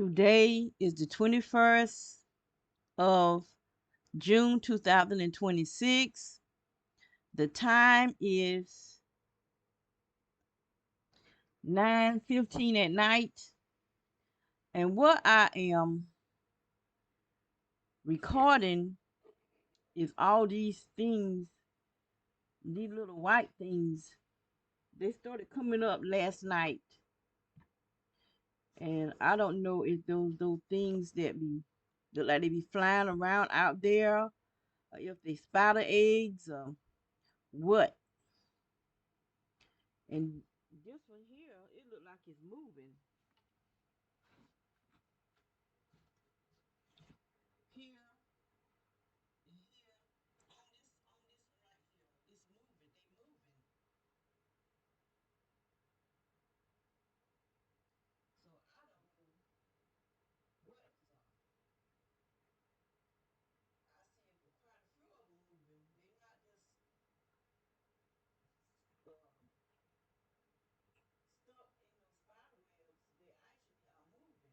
Today is the 21st of June 2026. The time is 9:15 at night. And what I am recording is all these things, these little white things. They started coming up last night. And I don't know if those things that be look like they be flying around out there, or if they spider eggs or what. And this one here, it look like it's moving. Here and here on this one right here, it's moving. They moving. So I don't know what these are. I see quite a few of them moving. They're not just stuck in those spider webs. They actually are moving.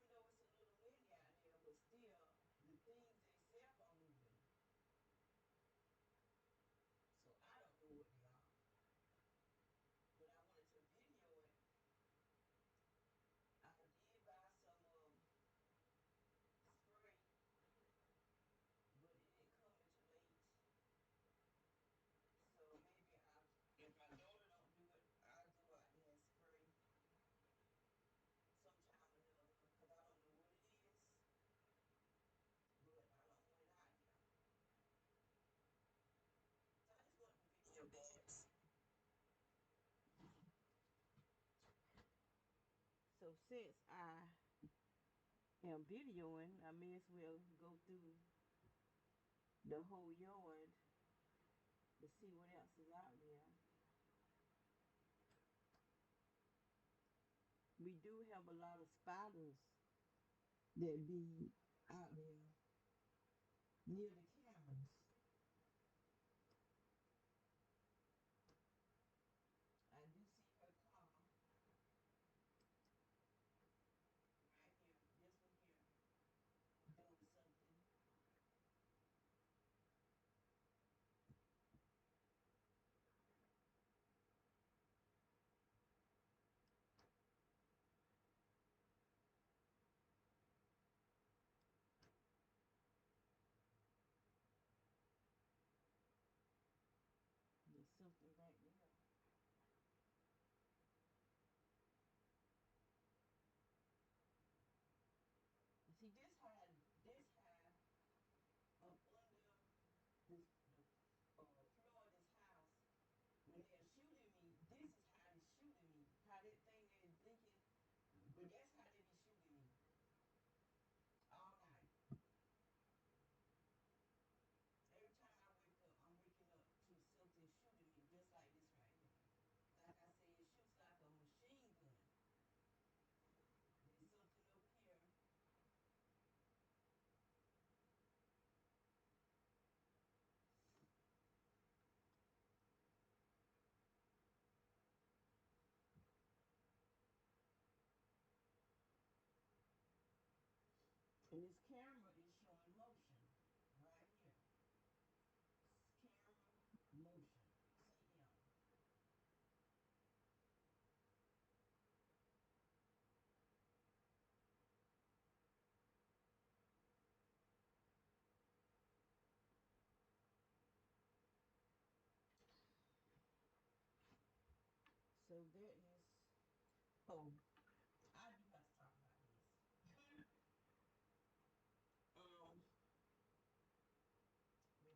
Even though it's a little windy out there, but still the things themselves are moving. So I don't know what they are. But I wanted to video it. I did buy some spray, but it didn't come until late. So maybe if my daughter don't do it, I'll go out there and spray sometime or another, because I don't know what it is, but I don't want it out here. So I just want to video this. So since I am videoing, I may as well go through the whole yard to see what else is out there. We do have a lot of spiders that be out there near the cameras. I do see her car right here, this one here, doing something. There's something right there. You see, this high up under this the floor of this house. When they're shooting me, this is how they're shooting me. How that thing they're blinking, but that's how they be shooting me all night. Every time I wake up, I'm waking up to something shooting me, just like this right here. Like I say, it shoots like a machine gun. There's something up here. And this camera is showing motion right here. Camera motion. CM. So that is. Oh, I do have to talk about this. Um. Wait a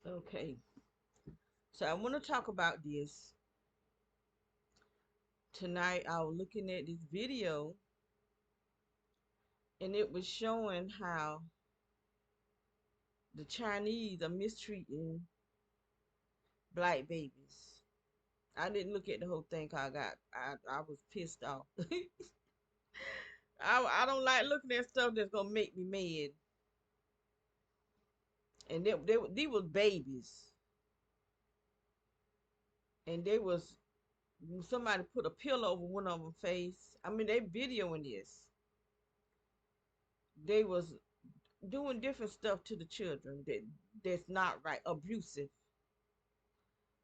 minute. Okay. So I want to talk about this tonight. I was looking at this video, and it was showing how the Chinese are mistreating black babies. I didn't look at the whole thing 'cause I was pissed off. I don't like looking at stuff that's gonna make me mad. And these were babies. and they was somebody put a pillow over one of them face. I mean, they videoing this. They was doing different stuff to the children that's not right, abusive.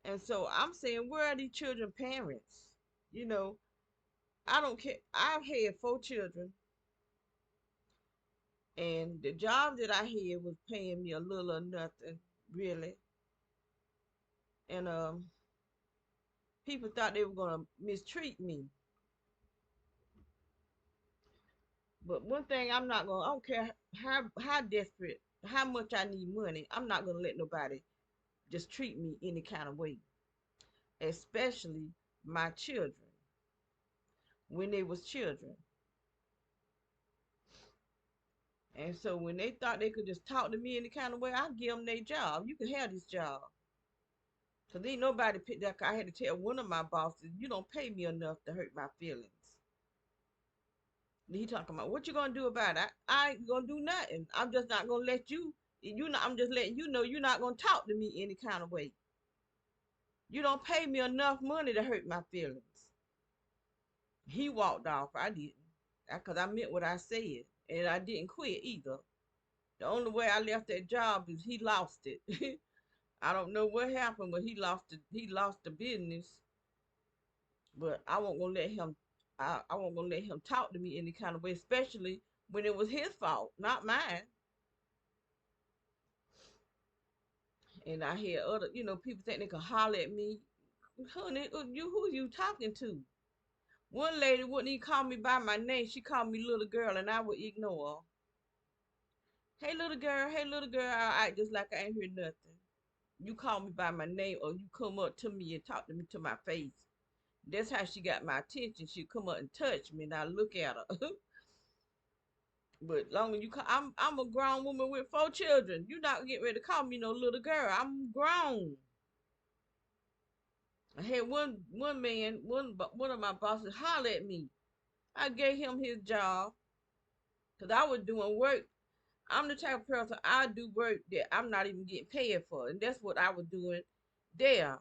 And so I'm saying, where are these children parents? You know, I don't care. I've had 4 children, and the job that I had was paying me a little or nothing, really. And people thought they were gonna mistreat me. But one thing I'm not gonna, I don't care how desperate, how much I need money, I'm not gonna let nobody just treat me any kind of way, especially my children when they was children. And so when they thought they could just talk to me any kind of way, I give them their job. You can have this job. Cause ain't nobody picked that. I had to tell one of my bosses, you don't pay me enough to hurt my feelings. And he talking about what you gonna do about it. I ain't gonna do nothing. I'm just not gonna let you. You know, I'm just letting you know you're not gonna talk to me any kind of way. You don't pay me enough money to hurt my feelings. He walked off. I didn't. Cause I meant what I said, and I didn't quit either. The only way I left that job is he lost it. I don't know what happened, but he lost it. He lost the business. But I won't gonna let him. I won't gonna let him talk to me any kind of way, especially when it was his fault, not mine. And I hear other, people think they can holler at me. Honey, who you talking to? One lady wouldn't even call me by my name. She called me little girl, and I would ignore her. Hey little girl, I act just like I ain't hear nothing. You call me by my name, or you come up to me and talk to me to my face. That's how she got my attention. She'd come up and touch me, and I look at her. But long as you call, I'm a grown woman with 4 children. You not get ready to call me no little girl. I'm grown. I had one man, one of my bosses holler at me. I gave him his job because I was doing work. I'm the type of person I do work that I'm not even getting paid for, and that's what I was doing there.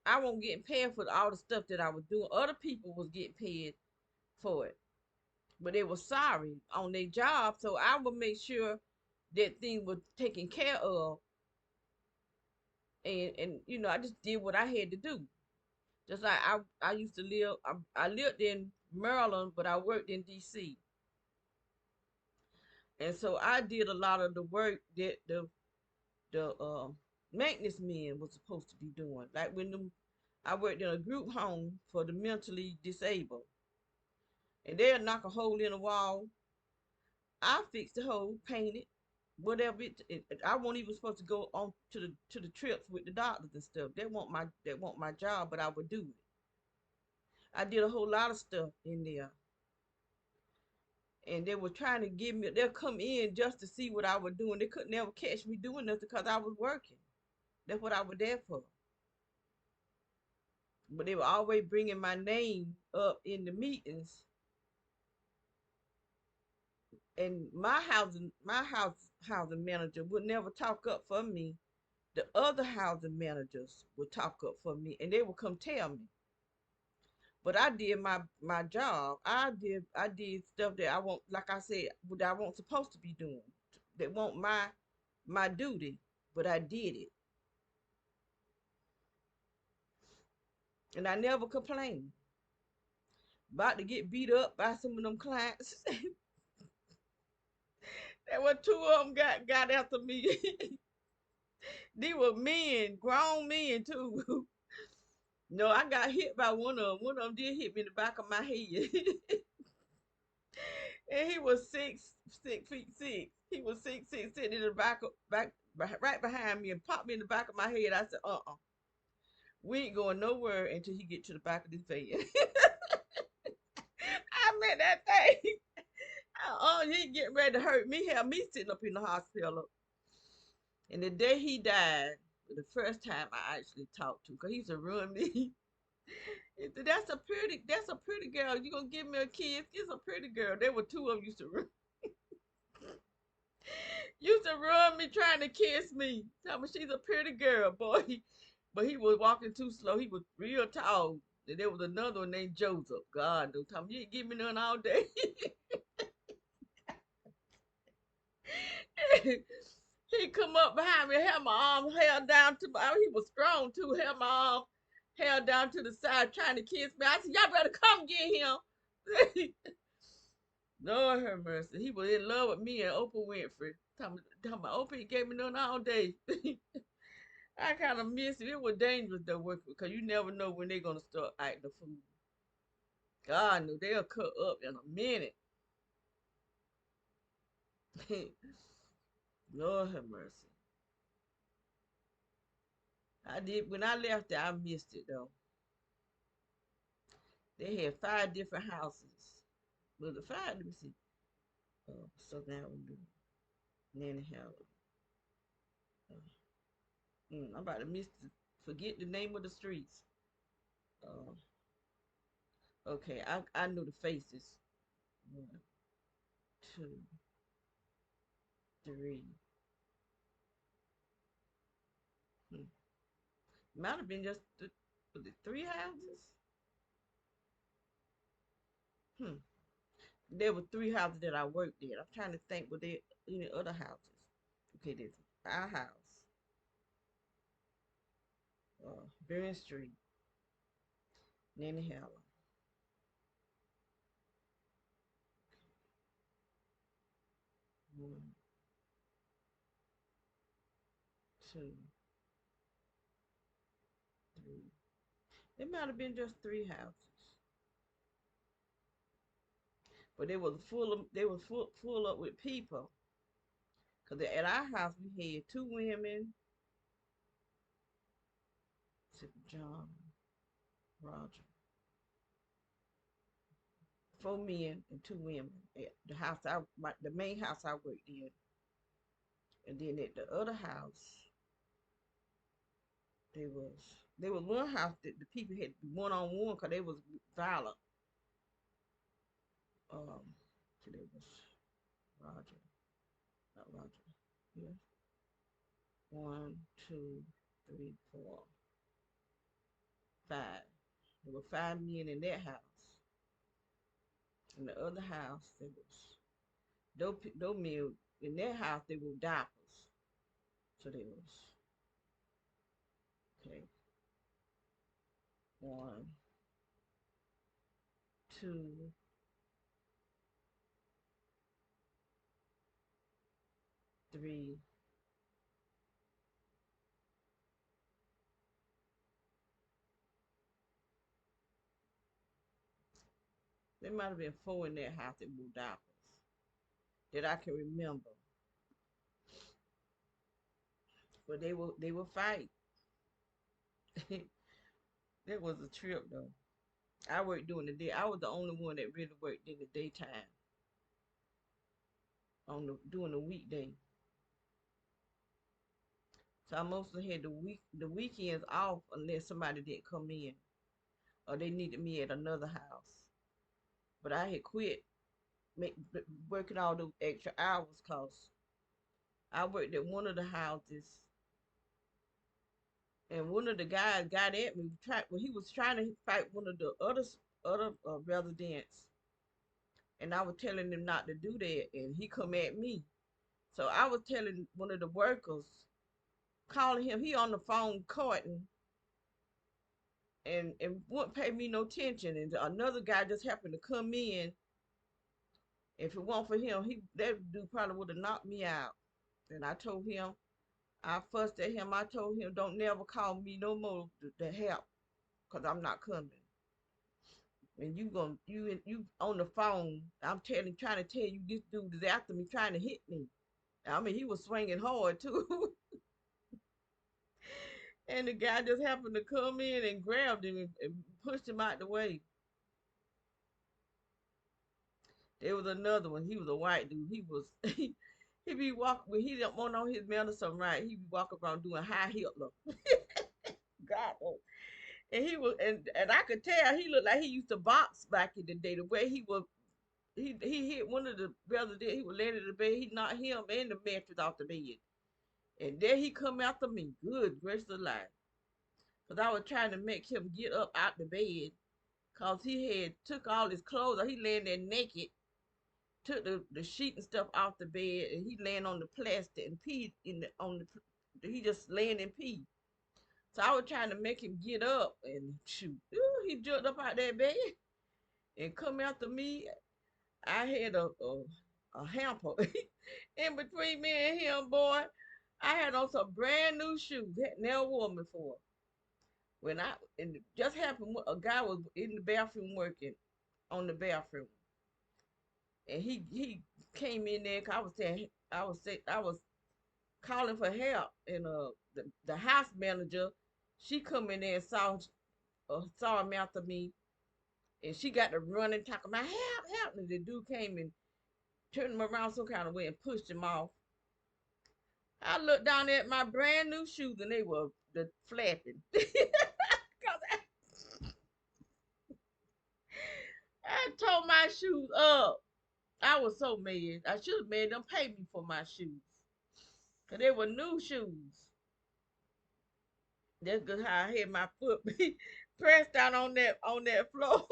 I wasn't getting paid for all the stuff that I was doing. Other people was getting paid for it, but they were sorry on their job, so I would make sure that things were taken care of, and I just did what I had to do. Just like I used to live, I lived in Maryland, but I worked in D.C. And so I did a lot of the work that the maintenance men was supposed to be doing. Like I worked in a group home for the mentally disabled, and they'll knock a hole in the wall. I fixed the hole, painted, whatever. I wasn't even supposed to go on to the trips with the doctors and stuff. They want my job, but I would do it. I did a whole lot of stuff in there, and they were trying to give me. They'll come in just to see what I was doing. They could never catch me doing nothing because I was working. That's what I was there for. But they were always bringing my name up in the meetings, and my housing manager would never talk up for me. The other housing managers would talk up for me, and they would come tell me. But I did my job. I did stuff that I won't, like I said, what I wasn't supposed to be doing. That won't my duty, but I did it, and I never complained. About to get beat up by some of them clients. That what 2 of them got after me. They were men, grown men too. No, I got hit by one of them. One of them did hit me in the back of my head. And he was 6 feet 6. He was 6 6, sitting in the back right behind me and popped me in the back of my head. I said, we ain't going nowhere until he get to the back of this van. I meant that thing. He getting ready to hurt me. Have me sitting up in the hospital. And the day he died, the first time I actually talked to him, because he used to run me. He said, that's a pretty girl. You gonna give me a kiss? It's a pretty girl. There were 2 of them used to run me trying to kiss me. Tell me she's a pretty girl, boy. But he was walking too slow. He was real tall. And there was another one named Joseph. God, no time. You ain't give me none all day. He come up behind me, had my arm held down to my. He was strong too. Had my arm held down to the side, trying to kiss me. I said, "Y'all better come get him." Lord have mercy. He was in love with me and Oprah Winfrey. Talking about Oprah, he gave me none all day. I kind of miss it. It was dangerous though, working because you never know when they're gonna start acting the fool. God knew they'll cut up in a minute. Lord have mercy. I did when I left there. I missed it though. They had 5 different houses. Well, the five. Let me see. Southern Avenue, Nanny Howard. Uh, I'm about to forget the name of the streets. Uh, okay, I knew the faces. 1, 2, 3. Hmm. Might have been just was it 3 houses? Hmm. There were 3 houses that I worked in. I'm trying to think, were there any other houses? Okay, there's our house, Burn Street, Nanny Howard. 1, 2, 3. It might have been just 3 houses, but they was full up with people. Cause at our house we had 2 women, John, Roger, 4 men and 2 women at the main house I worked in, and then at the other house there was one house that the people had one on one because they was violent. So there was Roger, not Roger. Yes, 1, 2, 3, 4, 5. There were 5 men in that house. In the other house, there was those men in that house. They were diapers. So there was okay. 1, 2, three. There might have been 4 in that house that were diapers that I can remember. But they were fight. That was a trip though. I worked during the day. I was the only one that really worked in the daytime during the weekday. So I mostly had the weekends off unless somebody didn't come in or they needed me at another house. But I had quit make, working all the extra hours cause I worked at one of the houses and one of the guys got at me when he was trying to fight one of the other residents, and I was telling him not to do that, and he come at me. So I was telling one of the workers, calling him, he on the phone courting, and wouldn't pay me no attention. And another guy just happened to come in. If it weren't for him, that dude probably would have knocked me out. And I told him, I fussed at him. I told him, don't never call me no more to help, cause I'm not coming. And you on the phone. Trying to tell you this dude is after me, trying to hit me. I mean, he was swinging hard too. And the guy just happened to come in and grabbed him and pushed him out the way. There was another one. He was a white dude. He be walking when he didn't want on his medicine right. He be walking around doing high Hitler. God, oh. And he was and I could tell he looked like he used to box back in the day. The way he hit one of the brothers there. He was laying in the bed. He knocked him and the mattress off the bed. And there he come after me. Good gracious alive. Cause I was trying to make him get up out the bed. Cause he had took all his clothes off. He laying there naked. Took the sheet and stuff off the bed, and he laying on the plastic and pee in the on the. He just laying in pee. So I was trying to make him get up and shoot. Ooh, he jumped up out that bed and come after me. I had a hamper in between me and him, boy. I had on some brand new shoes, had never worn before. When I and it just happened, a guy was in the bathroom working on the bathroom, and he came in there. 'Cause I was calling for help, and the house manager, she come in there and saw him after me, and she got to running talking about help, and the dude came and turned him around some kind of way and pushed him off. I looked down at my brand new shoes and they were the flapping. I tore my shoes up. I was so mad. I should have made them pay me for my shoes. Cause they were new shoes. That's good how I had my foot pressed down on that floor.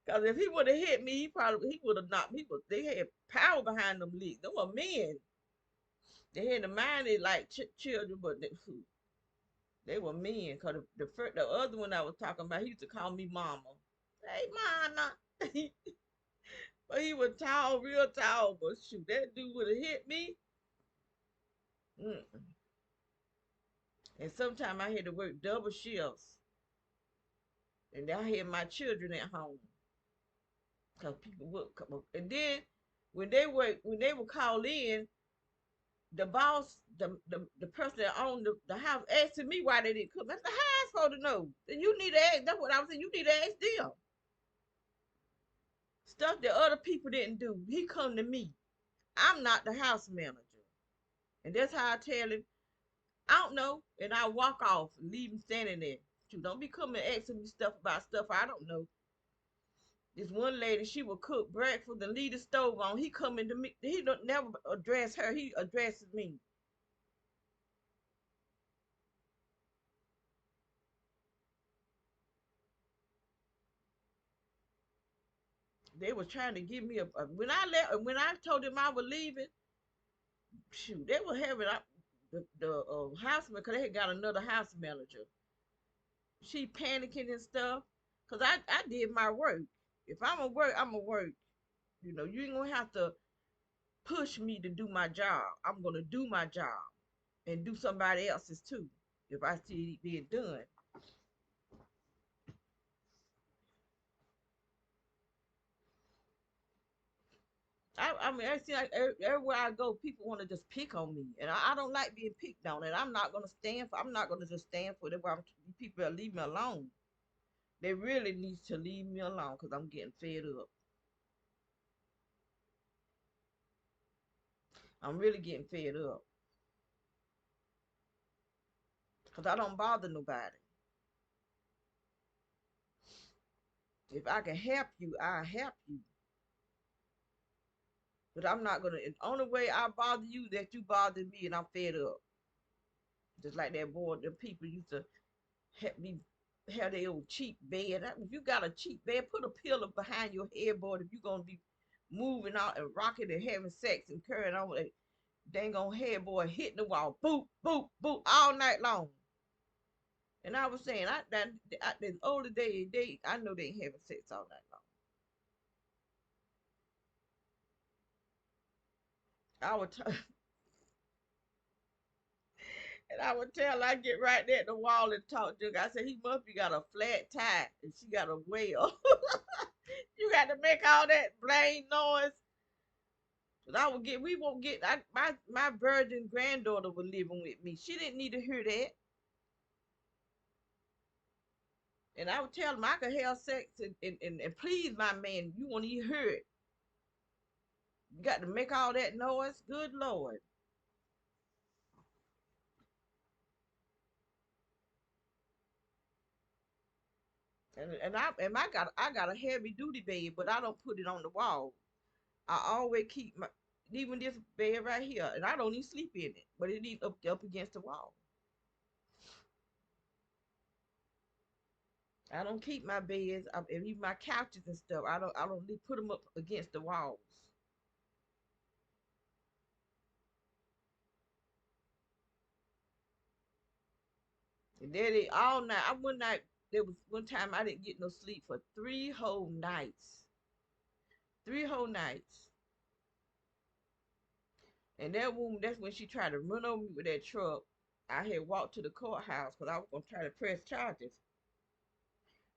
Cause if he would have hit me, he would have knocked me. They had power behind them legs. They were men. They had the mind they like children, but they were men. Cause the other one I was talking about, he used to call me mama. Hey, mama. But he was tall, real tall. But shoot, that dude would have hit me. Mm. And sometimes I had to work double shifts, and I had my children at home. Cause people would come up, and then when they would call in, the boss, the person that owned the house asking me why they didn't come. That's the house supposed to know. Then you need to ask. That's what I was saying. You need to ask them. Stuff that other people didn't do. He come to me. I'm not the house manager. And that's how I tell him, I don't know. And I walk off and leave him standing there. You don't be coming asking me stuff about stuff I don't know. This one lady, she would cook breakfast and leave the stove on. He come into me. He don't never address her. He addresses me. They was trying to give me when I left. When I told them I was leaving, shoot, they were having the house manager. Cause they had got another house manager. She panicking and stuff. Cause I did my work. If I'm gonna work, I'm gonna work. You know, you ain't gonna have to push me to do my job. I'm gonna do my job and do somebody else's too. If I see it being done. I mean, I see like everywhere I go, people want to just pick on me, and I don't like being picked on, and I'm not gonna stand for. I'm not gonna just stand for it. People are leave me alone. They really need to leave me alone because I'm getting fed up. I'm really getting fed up because I don't bother nobody. If I can help you, I'll help you. But I'm not gonna. The only way I bother you that you bother me, and I'm fed up. Just like that boy, the people used to help me have their old cheap bed. If you got a cheap bed, put a pillow behind your headboard if you're gonna be moving out and rocking and having sex and carrying on with a dang on headboard hitting the wall, boop, boop, boop, all night long. And I was saying, the older they I know they ain't having sex all night long. I would, and I would tell, I get right there at the wall and talk to her. I said, he must be got a flat tire and she got a whale. You got to make all that blame noise. Cause we won't get, my virgin granddaughter was living with me. She didn't need to hear that. And I would tell him I could have sex and please my man. You won't even hear it. You got to make all that noise. Good Lord. I got a heavy duty bed, but I don't put it on the wall. I always keep my even this bed right here, and I don't even sleep in it, but it needs up against the wall. I don't keep my beds, and even my couches and stuff. I don't put them up against the walls. And there they all night. I one night there was one time I didn't get no sleep for 3 whole nights. 3 whole nights. And that woman, that's when she tried to run over me with that truck. I had walked to the courthouse because I was gonna try to press charges.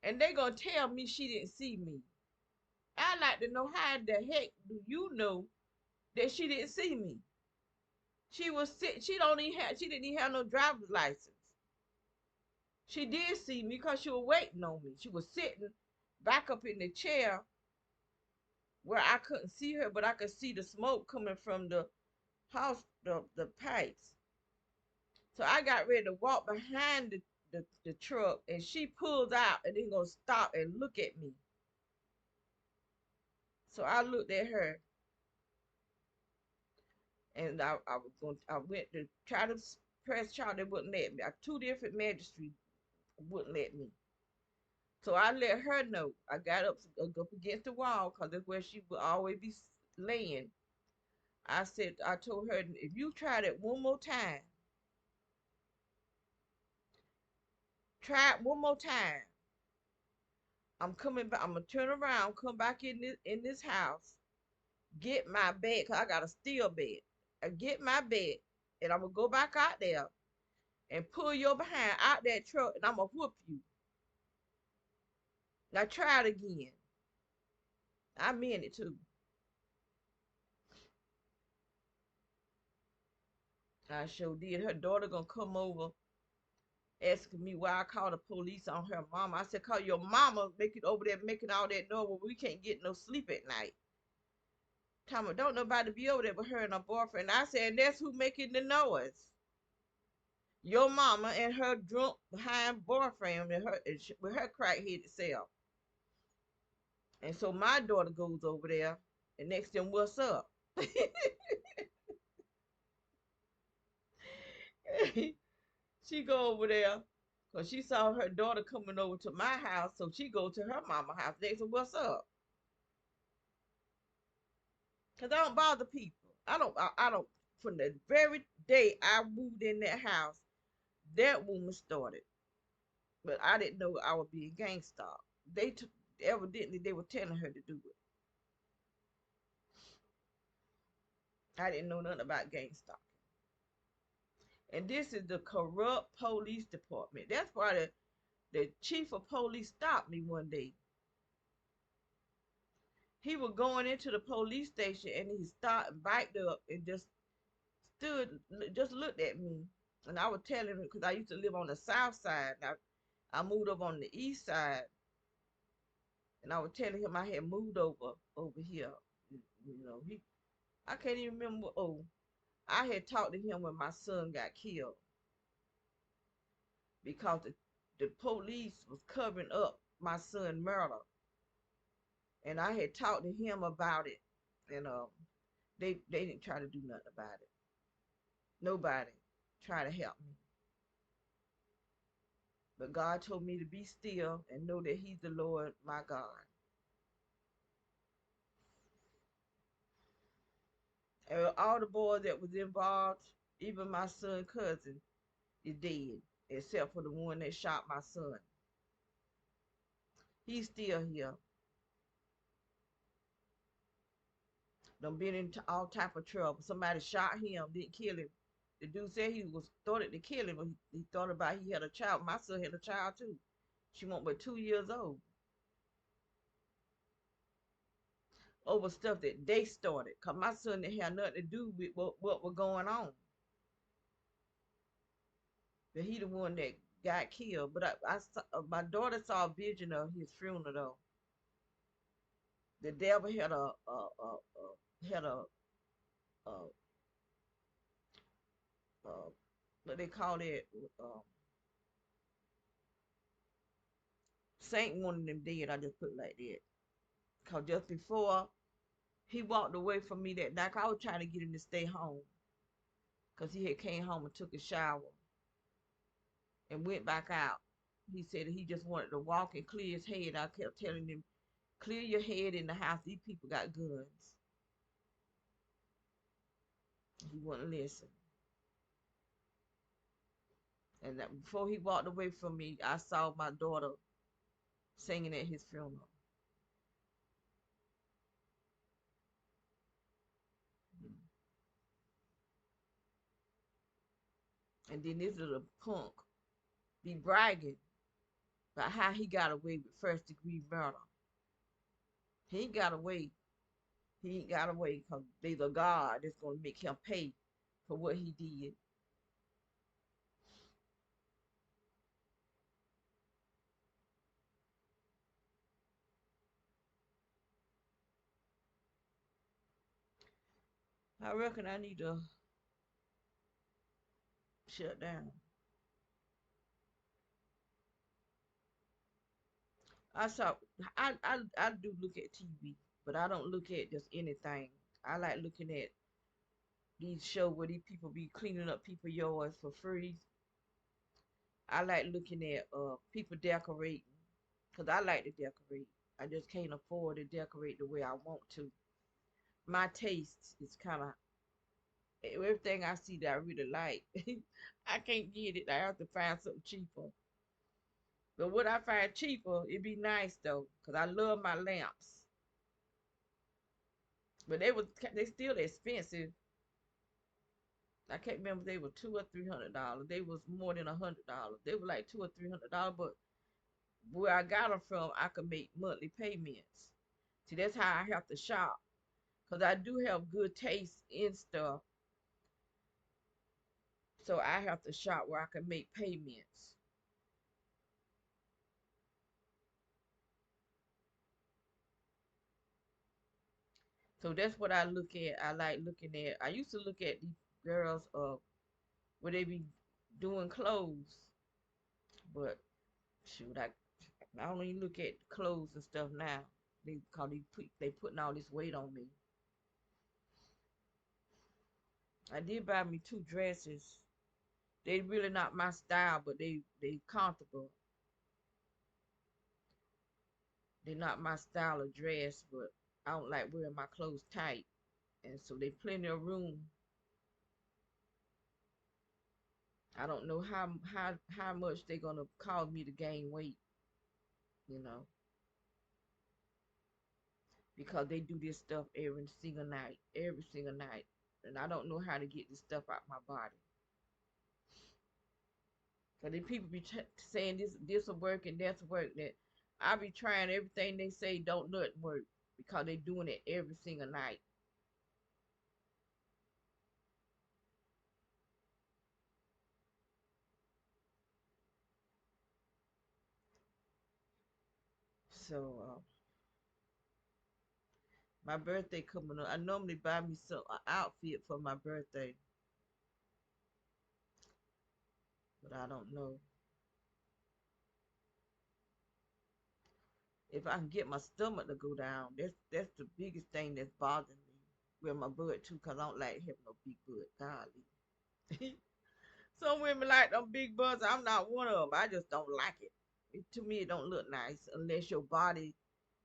And they gonna tell me she didn't see me. I like to know how the heck do you know that she didn't see me? She was sit. She don't even have. She didn't even have no driver's license. She did see me because she was waiting on me. She was sitting back up in the chair where I couldn't see her, but I could see the smoke coming from the house, the pipes. So I got ready to walk behind the truck, and she pulled out and then gonna stop and look at me. So I looked at her, and I went to try to press charge. They wouldn't let me. Two different magistrates wouldn't let me. So I let her know. I got up against the wall because that's where she would always be laying. I told her, if you try that one more time, try it one more time. I'm coming back. I'm gonna turn around, come back in this house, get my bed, cause I got a steel bed. I get my bed, and I'm gonna go back out there and pull your behind out that truck, and I'm gonna whoop you. Now try it again. I meant it too. I sure did. Her daughter gonna come over asking me why I called the police on her mama. I said, call your mama make it over there making all that noise when we can't get no sleep at night. Tama, don't nobody be over there but her and her boyfriend. I said, and that's who making the noise. Your mama and her drunk behind boyfriend with her crackheaded self. And so my daughter goes over there and next them, what's up? She go over there because she saw her daughter coming over to my house, so she go to her mama house. They said, what's up? Because I don't bother people. I don't, from the very day I moved in that house, that woman started. But I didn't know I would be a gangster. They t- Evidently they were telling her to do it. I didn't know nothing about gangster. And this is the corrupt police department. That's why the chief of police stopped me one day. He was going into the police station and he stopped and biked up and just stood, just looked at me. And I was telling him, because I used to live on the south side. I moved up on the east side. And I was telling him I had moved over here. I can't even remember. Oh, I had talked to him when my son got killed because the police was covering up my son's murder. And I had talked to him about it. And they didn't try to do nothing about it. Nobody tried to help me. But God told me to be still and know that He's the Lord my God. And all the boys that was involved, even my son's cousin, is dead, except for the one that shot my son. He's still here. Done been into all type of trouble. Somebody shot him, didn't kill him. The dude said he was started to kill him, but he thought about he had a child. My son had a child too. She won't but 2 years old. Over stuff that they started. Cause my son didn't have nothing to do with what was going on. But he the one that got killed. But my daughter saw a vision of his funeral though. The devil had a what they call it, Saint wanted them dead. I just put it like that. Cause just before he walked away from me that night, I was trying to get him to stay home. Cause he had came home and took a shower and went back out. He said he just wanted to walk and clear his head. I kept telling him, clear your head in the house. These people got guns. He wouldn't listen. And that before he walked away from me, I saw my daughter singing at his funeral. And then this little punk be bragging about how he got away with first degree murder. He ain't got away. He ain't got away because there's a God that's going to make him pay for what he did. I reckon I need to shut down. I saw I do look at TV, but I don't look at just anything. I like looking at these shows where these people be cleaning up people yards for free. I like looking at people decorating because I like to decorate. I just can't afford to decorate the way I want to. My taste is kind of everything I see that I really like. I can't get it. I have to find something cheaper. But what I find cheaper, it'd be nice though, cause I love my lamps. But they still expensive. I can't remember if they were $200 or $300. They was more than $100. They were like $200 or $300. But where I got them from, I could make monthly payments. See, that's how I have to shop, cause I do have good taste in stuff. So I have to shop where I can make payments. So that's what I look at. I like looking at. I used to look at these girls where they be doing clothes, but shoot, I don't even look at clothes and stuff now. They putting all this weight on me. I did buy me two dresses. They really not my style, but they comfortable. They not my style of dress, but I don't like wearing my clothes tight, and so they plenty of room. I don't know how much they're gonna cause me to gain weight, you know, because they do this stuff every single night, and I don't know how to get this stuff out my body. Cause then people be saying this will work and that's work. That I be trying everything they say don't nothing work because they doing it every single night. So my birthday coming up. I normally buy me some outfit for my birthday, but I don't know if I can get my stomach to go down. That's the biggest thing that's bothering me with my butt too, cause I don't like having no big butt. Golly. Some women like them big butts. I'm not one of them. I just don't like it. To me, it don't look nice unless your body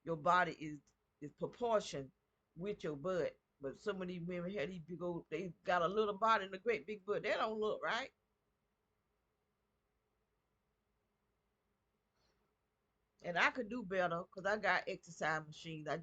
is proportioned with your butt. But some of these women have these big old. They got a little body and a great big butt. That don't look right. And I could do better because I got exercise machines. I